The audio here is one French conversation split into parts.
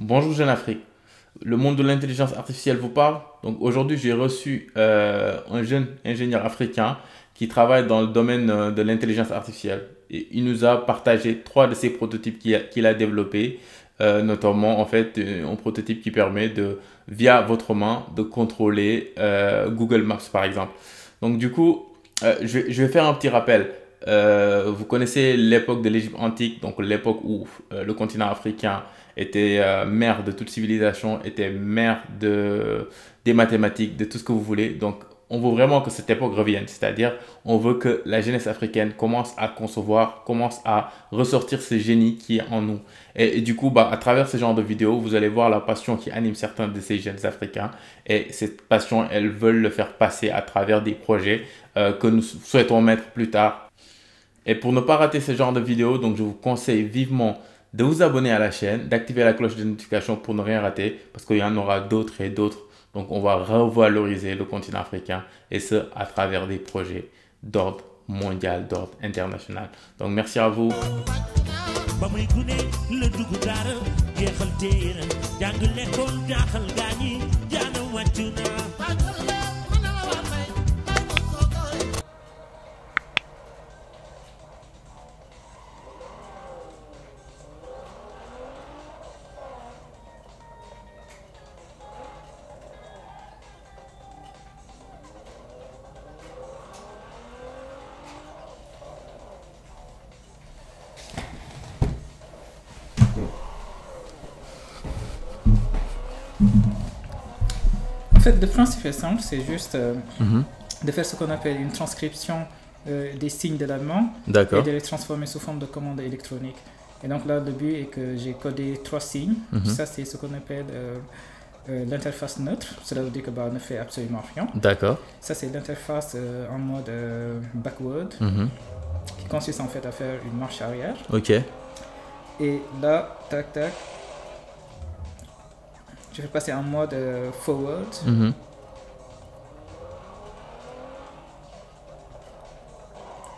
Bonjour Jeune Afrique. Le monde de l'intelligence artificielle vous parle? Donc aujourd'hui, j'ai reçu un jeune ingénieur africain qui travaille dans le domaine de l'intelligence artificielle. Et il nous a partagé trois de ses prototypes qu'il a développés, notamment en fait un prototype qui permet de, via votre main, de contrôler Google Maps par exemple. Donc du coup, je vais faire un petit rappel. Vous connaissez l'époque de l'Égypte antique, donc l'époque où le continent africain était mère de toute civilisation, était mère des mathématiques, de tout ce que vous voulez. Donc, on veut vraiment que cette époque revienne, c'est-à-dire on veut que la jeunesse africaine commence à concevoir, commence à ressortir ce génie qui est en nous. Et du coup, à travers ce genre de vidéos, vous allez voir la passion qui anime certains de ces jeunes Africains. Et cette passion, elles veulent le faire passer à travers des projets que nous souhaitons mettre plus tard. Et pour ne pas rater ce genre de vidéos, donc je vous conseille vivement de vous abonner à la chaîne, d'activer la cloche de notification pour ne rien rater, parce qu'il y en aura d'autres et d'autres. Donc on va revaloriser le continent africain, et ce à travers des projets d'ordre mondial, d'ordre international. Donc merci à vous. En fait, le principe est simple, c'est juste de faire ce qu'on appelle une transcription des signes de l'allemand et de les transformer sous forme de commande électronique. Et donc là, le but est que j'ai codé 3 signes. Ça, c'est ce qu'on appelle l'interface neutre. Cela veut dire que ne fait absolument rien. D'accord. Ça, c'est l'interface en mode backward, qui consiste en fait à faire une marche arrière. Ok. Et là, tac, tac, je vais passer en mode forward.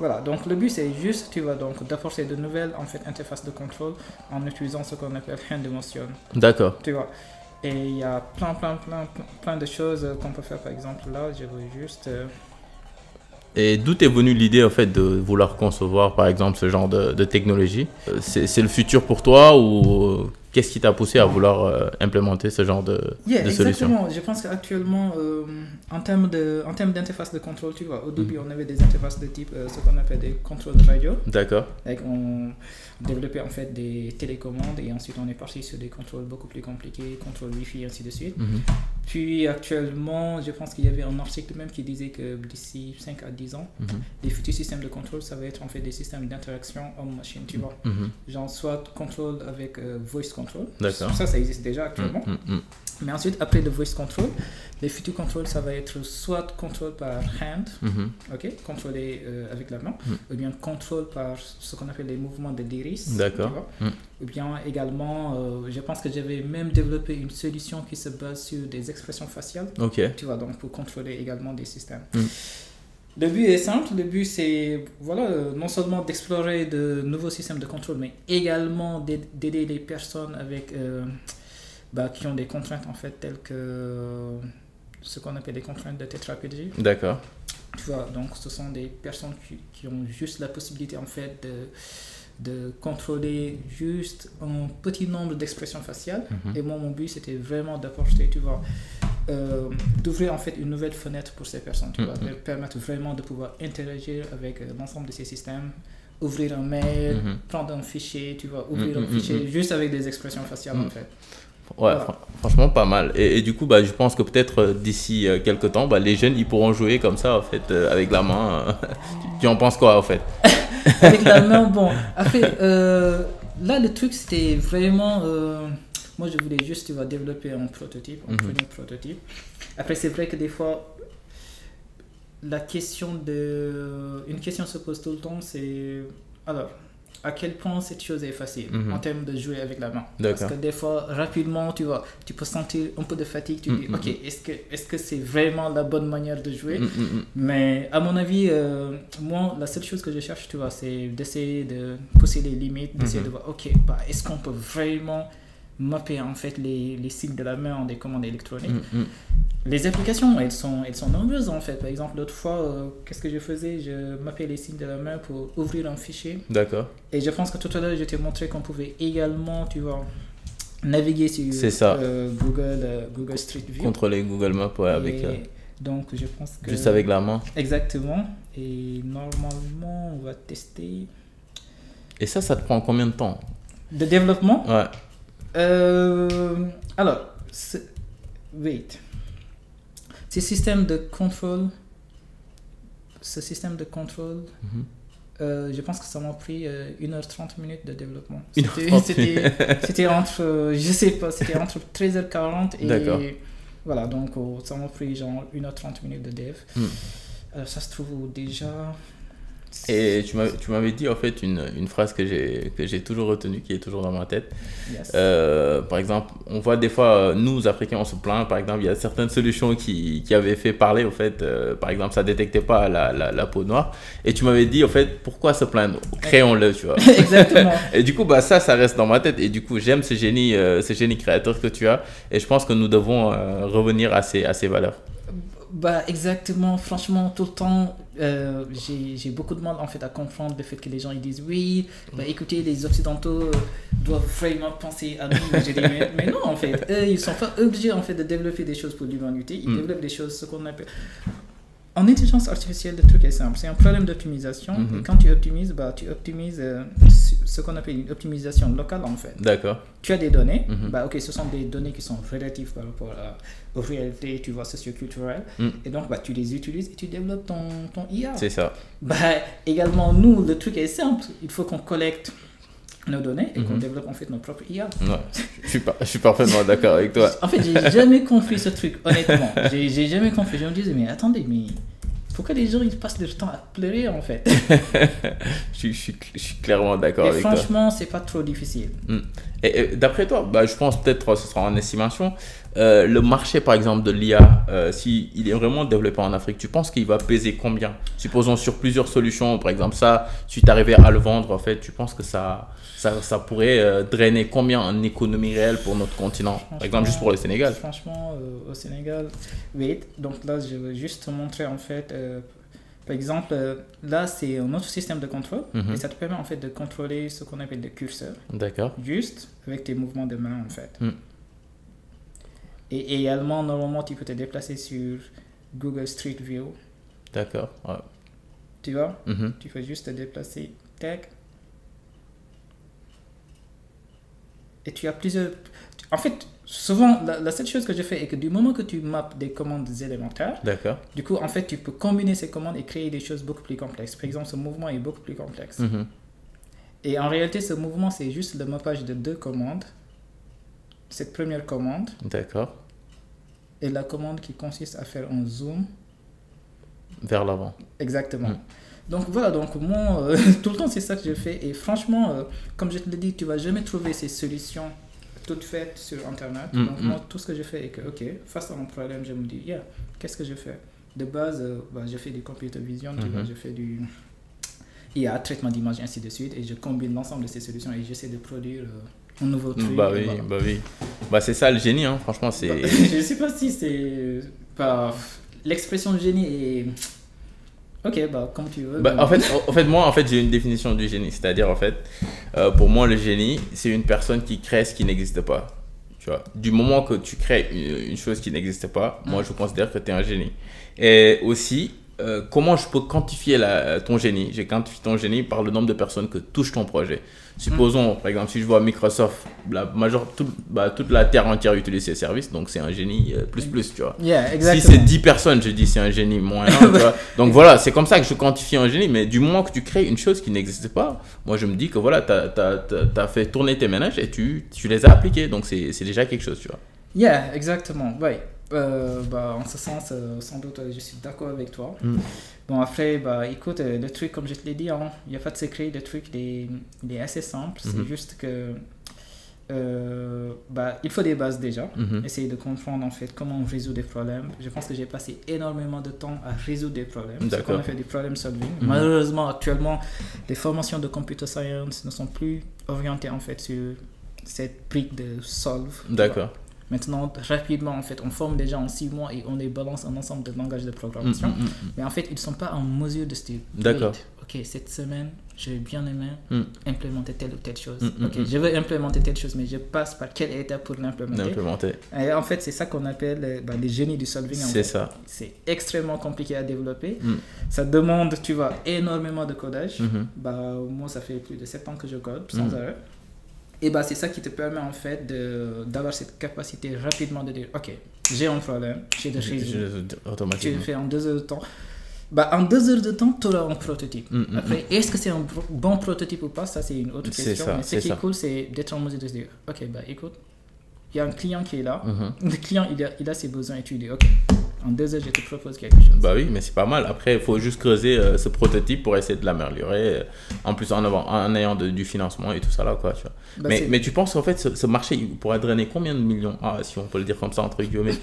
Voilà, donc le but c'est juste, tu vois, donc d'apporter de nouvelles en fait interfaces de contrôle en utilisant ce qu'on appelle hand motion. D'accord. Tu vois, et il y a plein de choses qu'on peut faire. Par exemple, là, je veux juste. Et d'où est venue l'idée en fait de vouloir concevoir par exemple ce genre de technologie? C'est le futur pour toi ou qu'est-ce qui t'a poussé à vouloir implémenter ce genre de solution? Exactement. Je pense qu'actuellement, en termes d'interface de contrôle, tu vois, au début on avait des interfaces de type ce qu'on appelle des contrôles de radio. D'accord. On développait en fait des télécommandes et ensuite on est parti sur des contrôles beaucoup plus compliqués, contrôle Wi-Fi et ainsi de suite. Puis actuellement, je pense qu'il y avait un article même qui disait que d'ici 5 à 10 ans, les futurs systèmes de contrôle, ça va être en fait des systèmes d'interaction homme-machine, tu vois. Genre soit contrôle avec voice control. D'accord. Ça existe déjà actuellement. Mais ensuite, après le voice control, les futurs contrôles, ça va être soit contrôle par hand, contrôlé avec la main, ou bien contrôle par ce qu'on appelle les mouvements de l'iris. D'accord. Ou bien également, je pense que j'avais même développé une solution qui se base sur des expressions faciales. Tu vois, donc pour contrôler également des systèmes. Le but est simple, le but c'est non seulement d'explorer de nouveaux systèmes de contrôle, mais également d'aider les personnes avec qui ont des contraintes en fait telles que ce qu'on appelle des contraintes de tétraplégie. D'accord. Tu vois, donc ce sont des personnes qui ont juste la possibilité en fait de contrôler juste un petit nombre d'expressions faciales. Et moi, mon but c'était vraiment d'apporter, tu vois, d'ouvrir en fait une nouvelle fenêtre pour ces personnes, tu vois, de permettre vraiment de pouvoir interagir avec l'ensemble de ces systèmes, ouvrir un mail, prendre un fichier, tu vois, ouvrir un fichier juste avec des expressions faciales en fait. Ouais, franchement pas mal. Et du coup, je pense que peut-être d'ici quelques temps, les jeunes ils pourront jouer comme ça en fait, avec la main. Tu en penses quoi en fait? Avec la main, bon. Après, là le truc c'était vraiment. Moi je voulais juste, tu vois, développer un prototype, un premier prototype. Après, c'est vrai que des fois, une question se pose tout le temps, c'est alors, à quel point cette chose est facile en termes de jouer avec la main. Parce que des fois, rapidement, tu vois, tu peux sentir un peu de fatigue, tu dis, ok, est-ce que c'est vraiment la bonne manière de jouer? Mais à mon avis, moi, la seule chose que je cherche, tu vois, c'est d'essayer de pousser les limites, d'essayer de voir, ok, est-ce qu'on peut vraiment mapper en fait les signes de la main en des commandes électroniques. Les applications, elles sont nombreuses en fait. Par exemple, l'autre fois, qu'est-ce que je faisais? Je mappais les signes de la main pour ouvrir un fichier. D'accord. Et je pense que tout à l'heure, je t'ai montré qu'on pouvait également, tu vois, naviguer sur Google Street View. Contrôler Google Maps, ouais, avec... Donc, je pense que... Juste avec la main. Exactement. Et normalement, on va tester... Et ça te prend combien de temps? De développement? Ouais. Alors, wait. Ce système de contrôle, je pense que ça m'a pris 1h30 minutes de développement. C'était entre, je sais pas, c'était entre 13h40 et... D'accord. Voilà, donc ça m'a pris genre 1h30 minutes de dev. Ça se trouve déjà... Et tu m'avais dit en fait une phrase que j'ai toujours retenue, qui est toujours dans ma tête. Yes. Par exemple, on voit des fois, nous Africains, on se plaint. Par exemple, il y a certaines solutions qui avaient fait parler. Au fait, par exemple, ça détectait pas la peau noire. Et tu m'avais dit, en fait, pourquoi se plaindre? Créons-le, tu vois. Exactement. Et du coup, bah, ça reste dans ma tête. Et du coup, j'aime ce génie créateur que tu as. Et je pense que nous devons revenir à ces valeurs. Bah exactement, franchement, tout le temps, j'ai beaucoup de mal en fait à comprendre le fait que les gens ils disent oui, bah écoutez, les Occidentaux doivent vraiment penser à nous. J'ai dit, mais non, en fait, eux, ils sont pas obligés en fait de développer des choses pour l'humanité, ils développent des choses, ce qu'on appelle... En intelligence artificielle, le truc est simple, c'est un problème d'optimisation. Et quand tu optimises, bah, tu optimises ce qu'on appelle une optimisation locale en fait. D'accord. Tu as des données, bah, ok, ce sont des données qui sont relatives par rapport aux réalités, tu vois, socio-culturelles. Et donc, bah, tu les utilises et tu développes ton IA. C'est ça. Bah, également, nous, le truc est simple, il faut qu'on collecte nos données et qu'on développe en fait notre propre IA. Ouais, je suis parfaitement d'accord avec toi. En fait, j'ai jamais compris ce truc, honnêtement. J'ai jamais compris. Je me disais, mais attendez, mais pourquoi les gens ils passent leur temps à pleurer en fait? je suis clairement d'accord avec toi. Et franchement, c'est pas trop difficile. Et d'après toi, bah, je pense peut-être ce sera en estimation, le marché par exemple de l'IA, s'il est vraiment développé en Afrique, tu penses qu'il va peser combien? Supposons sur plusieurs solutions, par exemple ça, si tu arrivais à le vendre, en fait, tu penses que ça pourrait drainer combien en économie réelle pour notre continent? Par exemple, juste pour le Sénégal. Franchement, au Sénégal, oui. Donc là, je veux juste te montrer en fait... par exemple, là, c'est un autre système de contrôle et ça te permet en fait de contrôler ce qu'on appelle le curseur. D'accord. Juste avec tes mouvements de main en fait. Et également, normalement, tu peux te déplacer sur Google Street View. D'accord. Ouais. Tu vois? Tu peux juste te déplacer. Tac. Et tu as plusieurs... En fait, souvent, la seule chose que je fais est que du moment que tu mappes des commandes élémentaires, d'accord. Du coup, en fait, tu peux combiner ces commandes et créer des choses beaucoup plus complexes. Par exemple, ce mouvement est beaucoup plus complexe. Et en réalité, ce mouvement, c'est juste le mappage de deux commandes. Cette première commande. D'accord. Et la commande qui consiste à faire un zoom. Vers l'avant. Exactement. Donc voilà, donc moi, tout le temps, c'est ça que je fais. Et franchement, comme je te l'ai dit, tu ne vas jamais trouver ces solutions toutes faites sur Internet. Donc moi, tout ce que je fais est que, ok, face à un problème, je me dis, qu'est-ce que je fais? De base, je fais du computer vision, tu vois, je fais du IA, traitement d'image, ainsi de suite. Et je combine l'ensemble de ces solutions et j'essaie de produire un nouveau truc. Bah oui, bah oui. Bah c'est ça le génie, hein. Franchement, c'est... je ne sais pas si c'est... L'expression génie est... Ok, bah comme tu veux. Bah, en fait, moi, j'ai une définition du génie. C'est-à-dire, en fait, pour moi, le génie, c'est une personne qui crée ce qui n'existe pas. Tu vois, du moment que tu crées une chose qui n'existe pas, moi, je considère que tu es un génie. Et aussi, comment je peux quantifier ton génie? Je quantifie ton génie par le nombre de personnes que touche ton projet. Supposons, par exemple, si je vois Microsoft, toute la terre entière utilise ses services, donc c'est un génie plus, tu vois. Exactement. Si c'est 10 personnes, je dis c'est un génie moyen, tu vois. Donc voilà, c'est comme ça que je quantifie un génie, mais du moment que tu crées une chose qui n'existe pas, moi je me dis que voilà, t'as fait tourner tes ménages et tu les as appliqués, donc c'est déjà quelque chose, tu vois. Exactement, oui. En ce sens, sans doute, je suis d'accord avec toi. Bon, après, écoute, le truc, comme je te l'ai dit, il n'y a pas de secret, le truc, il est assez simple. C'est juste que il faut des bases déjà. Essayer de comprendre, en fait, comment on résout des problèmes. Je pense que j'ai passé énormément de temps à résoudre des problèmes. C'est qu'on a fait du problem solving. Malheureusement, actuellement, les formations de computer science ne sont plus orientées, en fait, sur cette brique de solve. D'accord. Maintenant, rapidement, en fait, on forme déjà en 6 mois et on les balance un ensemble de langages de programmation. Mais en fait, ils ne sont pas en mesure de se dire, d'accord. Ok, cette semaine, j'ai bien aimé implémenter telle ou telle chose. Ok, je veux implémenter telle chose, mais je passe par quelle étape pour l'implémenter. Et en fait, c'est ça qu'on appelle les génies du solving. C'est ça. C'est extrêmement compliqué à développer. Ça demande, tu vois, énormément de codage. Moi, ça fait plus de 7 ans que je code, sans arrêt. Et c'est ça qui te permet en fait d'avoir cette capacité rapidement de dire ok, j'ai un problème, j'ai des réseaux, tu le fais en 2 heures de temps. En 2 heures de temps, tu auras un prototype. Après, est-ce que c'est un bon prototype ou pas, ça c'est une autre question. Mais ce qui est cool, c'est d'être en mesure de se dire ok, écoute, il y a un client qui est là, le client il a ses besoins et tu dis ok, en 2 heures je te propose quelque chose. Oui, mais c'est pas mal. Après, il faut juste creuser ce prototype pour essayer de l'améliorer, en plus en ayant du financement et tout ça là, quoi, tu vois. Mais tu penses en fait ce marché il pourrait drainer combien de millions, si on peut le dire comme ça entre guillemets?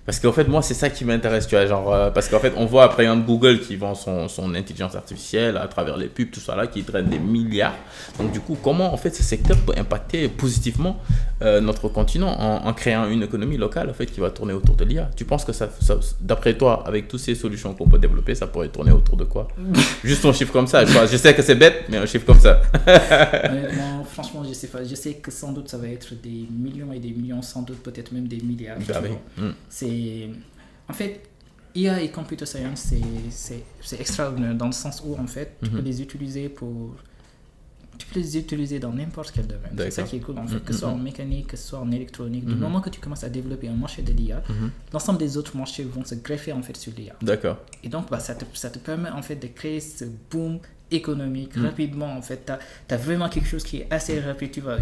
Parce qu'en fait, moi, c'est ça qui m'intéresse, tu vois, genre, parce qu'en fait, on voit, par exemple, Google qui vend son intelligence artificielle à travers les pubs, tout ça là, qui draine des milliards. Donc, du coup, comment, en fait, ce secteur peut impacter positivement notre continent en créant une économie locale, en fait, qui va tourner autour de l'IA? Tu penses que ça, d'après toi, avec toutes ces solutions qu'on peut développer, ça pourrait tourner autour de quoi? Juste un chiffre comme ça, je sais que c'est bête, mais un chiffre comme ça. Non, franchement, je sais pas. Je sais que sans doute, ça va être des millions et des millions, sans doute, peut-être même des milliards. En fait, IA et computer science, c'est extraordinaire dans le sens où, en fait, tu peux les utiliser dans n'importe quel domaine. C'est ça qui est cool, en fait, que ce soit en mécanique, que ce soit en électronique. Du moment que tu commences à développer un marché de l'IA, l'ensemble des autres marchés vont se greffer, en fait, sur l'IA. D'accord. Et donc, ça te permet, en fait, de créer ce boom économique rapidement. En fait, tu as vraiment quelque chose qui est assez rapide, tu vois,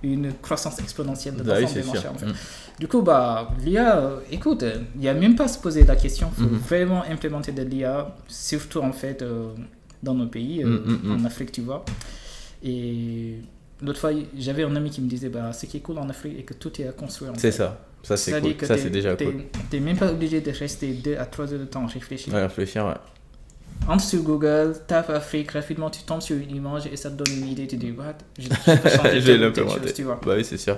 une croissance exponentielle de l'ensemble des marchés, en fait. Du coup, l'IA, écoute, il n'y a même pas à se poser la question. Il faut vraiment implémenter de l'IA, surtout, en fait, dans nos pays, en Afrique, tu vois. Et l'autre fois, j'avais un ami qui me disait, ce qui est cool en Afrique est que tout est à construire. C'est ça. Ça, c'est cool. Ça, c'est déjà cool. Tu n'es même pas obligé de rester 2 à 3 heures de temps à réfléchir. Ouais. Entre sur Google, tape Afrique, rapidement tu tombes sur une image et ça te donne une idée, tu dis, je peux changer quelque chose, tu vois. Oui, c'est sûr.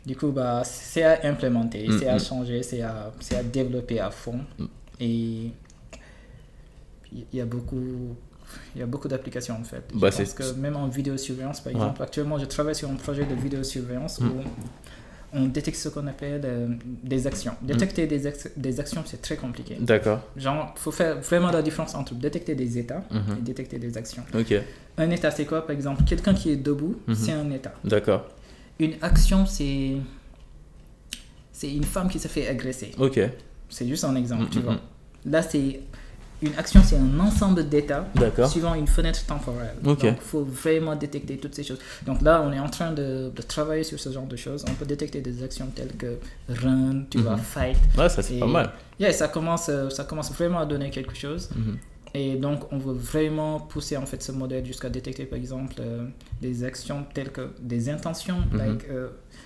Du coup, c'est à implémenter, c'est à changer, c'est à développer à fond. Et il y a beaucoup d'applications en fait. Je pense que même en vidéosurveillance, par exemple, actuellement je travaille sur un projet de vidéosurveillance où on détecte ce qu'on appelle des actions. Détecter des actions, c'est très compliqué. D'accord. Genre, il faut faire vraiment la différence entre détecter des états et détecter des actions. Ok. Un état, c'est quoi? Par exemple, quelqu'un qui est debout, c'est un état. D'accord. Une action, c'est une femme qui se fait agresser. Ok. C'est juste un exemple, tu vois. Là, une action, c'est un ensemble d'états suivant une fenêtre temporelle. Okay. Donc, il faut vraiment détecter toutes ces choses. Donc là, on est en train de travailler sur ce genre de choses. On peut détecter des actions telles que run, tu vois, fight. Ouais, ça c'est pas mal. Yeah, ça commence vraiment à donner quelque chose. Et donc, on veut vraiment pousser en fait ce modèle jusqu'à détecter, par exemple, des actions telles que des intentions.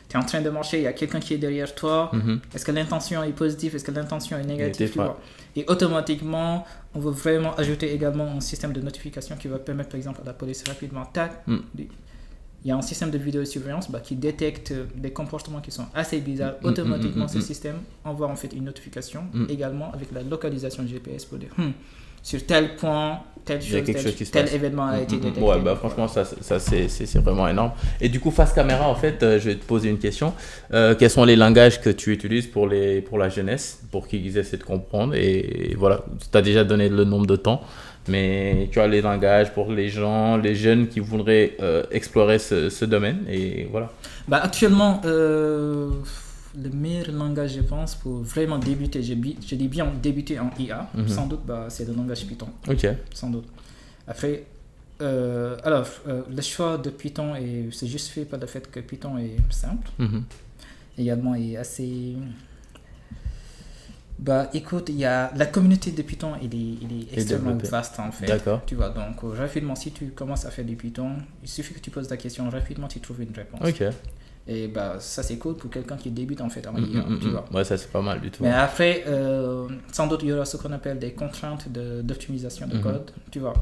Tu es en train de marcher, il y a quelqu'un qui est derrière toi. Est-ce que l'intention est positive? Est-ce que l'intention est négative? Tu vois? Et automatiquement, on veut vraiment ajouter également un système de notification qui va permettre, par exemple, à la police rapidement, il y a un système de vidéosurveillance qui détecte des comportements qui sont assez bizarres. Automatiquement, ce système envoie en fait une notification également avec la localisation GPS pour dire sur tel point, telle chose, tel événement a été détecté. Ouais, franchement, ça c'est vraiment énorme. Et du coup, face caméra, en fait, je vais te poser une question. Quels sont les langages que tu utilises pour la jeunesse, pour qu'ils essaient de comprendre? Et voilà, tu as déjà donné le nombre de temps, mais tu as les langages pour les gens, les jeunes qui voudraient explorer ce domaine. Et voilà. Actuellement, le meilleur langage, je pense, pour vraiment débuter, je dis bien débuter en IA, sans doute, c'est le langage Python. Ok. Sans doute. Après, le choix de Python, c'est juste fait par le fait que Python est simple. Également, est assez... écoute, la communauté de Python, il est extrêmement vaste, en fait. D'accord. Tu vois, donc, rapidement, si tu commences à faire du Python, il suffit que tu poses ta question, rapidement, tu trouves une réponse. Ok. Et ça c'est cool pour quelqu'un qui débute en fait en IA, tu vois. Ouais, ça c'est pas mal du tout. Mais après, sans doute il y aura ce qu'on appelle des contraintes d'optimisation de code, tu vois.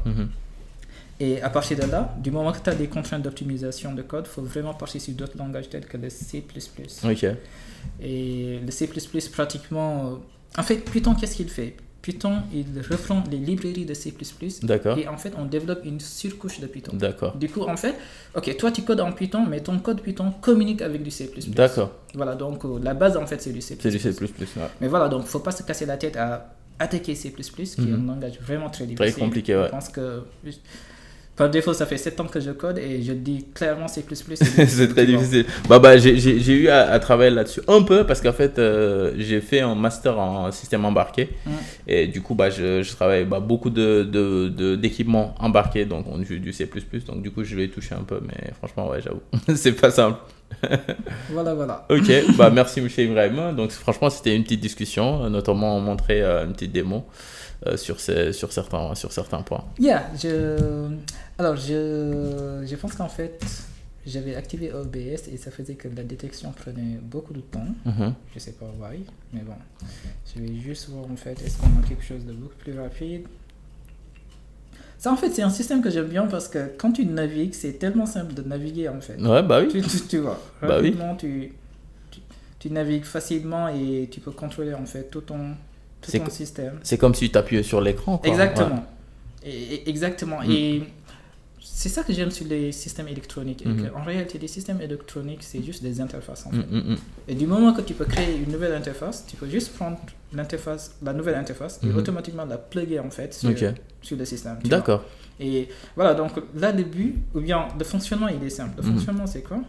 Et à partir de là, du moment que tu as des contraintes d'optimisation de code, il faut vraiment passer sur d'autres langages tels que le C++. Ok. Et le C++, pratiquement... en fait, Python, qu'est-ce qu'il fait? Python, il reprend les librairies de C++. D'accord. Et en fait, on développe une surcouche de Python. D'accord. Du coup, en fait, ok, toi, tu codes en Python, mais ton code Python communique avec du C++. D'accord. Voilà, donc la base, en fait, c'est du C++. C'est du C++. Ouais. Mais voilà, donc il ne faut pas se casser la tête à attaquer C++, qui est un langage vraiment très difficile. Très compliqué, ouais. Je pense que... Par défaut, ça fait 7 ans que je code et je dis clairement C++. C'est très difficile. J'ai eu à travailler là-dessus un peu parce qu'en fait, j'ai fait un master en système embarqué. Et du coup, je travaille beaucoup d'équipements embarqués, donc on utilise du C++. Donc du coup, je l'ai touché un peu, mais franchement, ouais, j'avoue, c'est pas simple. Voilà. Ok, merci M. Ibrahim. Donc franchement, c'était une petite discussion, notamment on montrait une petite démo sur certains points. Yeah, je pense qu'en fait, j'avais activé OBS et ça faisait que la détection prenait beaucoup de temps. Je sais pas why, mais bon. Je vais juste voir en fait, est-ce qu'on a quelque chose de beaucoup plus rapide. Ça, en fait, c'est un système que j'aime bien parce que quand tu navigues, c'est tellement simple de naviguer en fait. Ouais, bah oui. Tu vois, rapidement, tu navigues facilement et tu peux contrôler en fait tout ton système. C'est comme si tu appuyais sur l'écran. Exactement. Ouais. Exactement. Et c'est ça que j'aime sur les systèmes électroniques. En réalité, les systèmes électroniques, c'est juste des interfaces en fait. Et du moment que tu peux créer une nouvelle interface, tu peux juste prendre la nouvelle interface et automatiquement la plugger en fait sur le système. D'accord. Et voilà, donc là, le but, ou bien le fonctionnement, il est simple. Le fonctionnement, c'est quoi?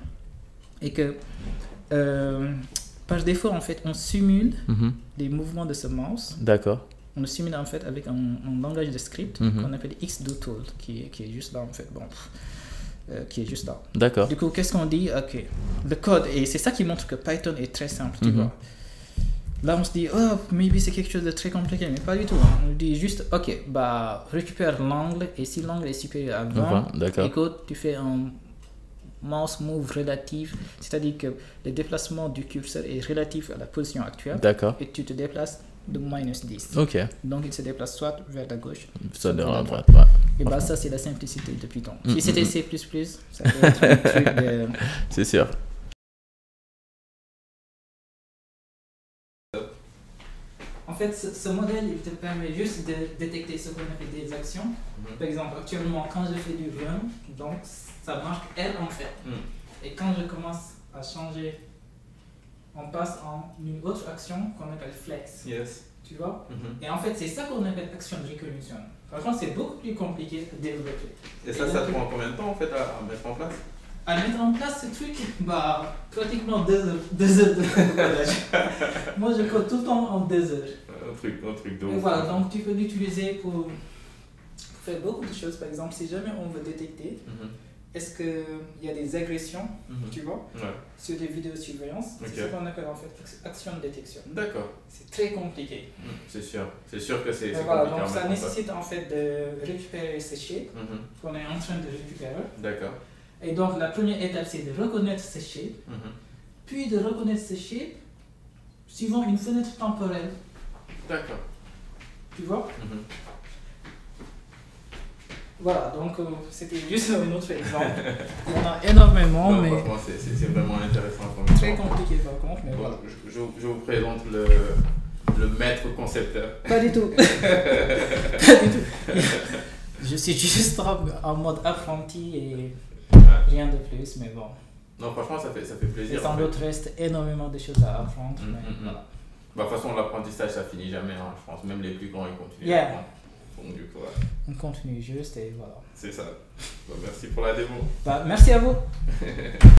Et que par défaut, en fait, on simule les mouvements de ce mouse. D'accord. On le simule en fait avec un langage de script qu'on appelle xdotool, qui est juste là en fait. Qui est juste là. D'accord. Du coup, qu'est-ce qu'on dit? Ok, le code, et c'est ça qui montre que Python est très simple, tu vois. Là, on se dit, oh, maybe c'est quelque chose de très compliqué, mais pas du tout. On dit juste, ok, récupère l'angle, et si l'angle est supérieur à 20, écoute, tu fais un mouse move relatif, c'est-à-dire que le déplacement du curseur est relatif à la position actuelle. D'accord. Et tu te déplaces de -10. Ok. Donc il se déplace soit vers la gauche, soit vers la droite. Et ça, c'est la simplicité de Python. Si c'était C++, ça peut être un truc de... C'est sûr. En fait, ce modèle, il te permet juste de détecter ce qu'on appelle des actions. Par exemple, actuellement, quand je fais du run, donc ça marque R en fait. Et quand je commence à changer, on passe en une autre action qu'on appelle flex. Yes. Tu vois? Et en fait, c'est ça qu'on appelle action recognition. Franchement, c'est beaucoup plus compliqué à développer. Et ça prend combien de temps en fait à mettre en place? À mettre en place ce truc, pratiquement 2 heures de codage. Moi, je code tout le temps en 2 heures. Un truc de ouf. Et voilà, donc tu peux l'utiliser pour faire beaucoup de choses. Par exemple, si jamais on veut détecter, est-ce qu'il y a des agressions, tu vois, sur des vidéosurveillance, c'est ce qu'on appelle en fait action de détection. D'accord. C'est très compliqué. C'est sûr que c'est voilà, compliqué. donc ça nécessite en fait de récupérer ces shapes qu'on est en train de récupérer. D'accord. Et donc la première étape, c'est de reconnaître ces shapes, puis de reconnaître ces shapes suivant une fenêtre temporelle. D'accord. Tu vois? Voilà, donc c'était juste un autre exemple. Il y en a énormément, mais... Franchement, c'est vraiment intéressant. Très compliqué par contre, mais voilà. Je vous présente le maître concepteur. Pas du tout. Pas du tout. Je suis juste en mode apprenti et rien de plus, mais bon. Non, franchement, ça fait plaisir. Et sans doute, reste énormément de choses à apprendre, mais voilà. De toute façon, l'apprentissage, ça finit jamais, hein. Je pense même les plus grands, ils continuent. Donc, du coup, on continue juste et voilà. C'est ça. Merci pour la démo. Merci à vous.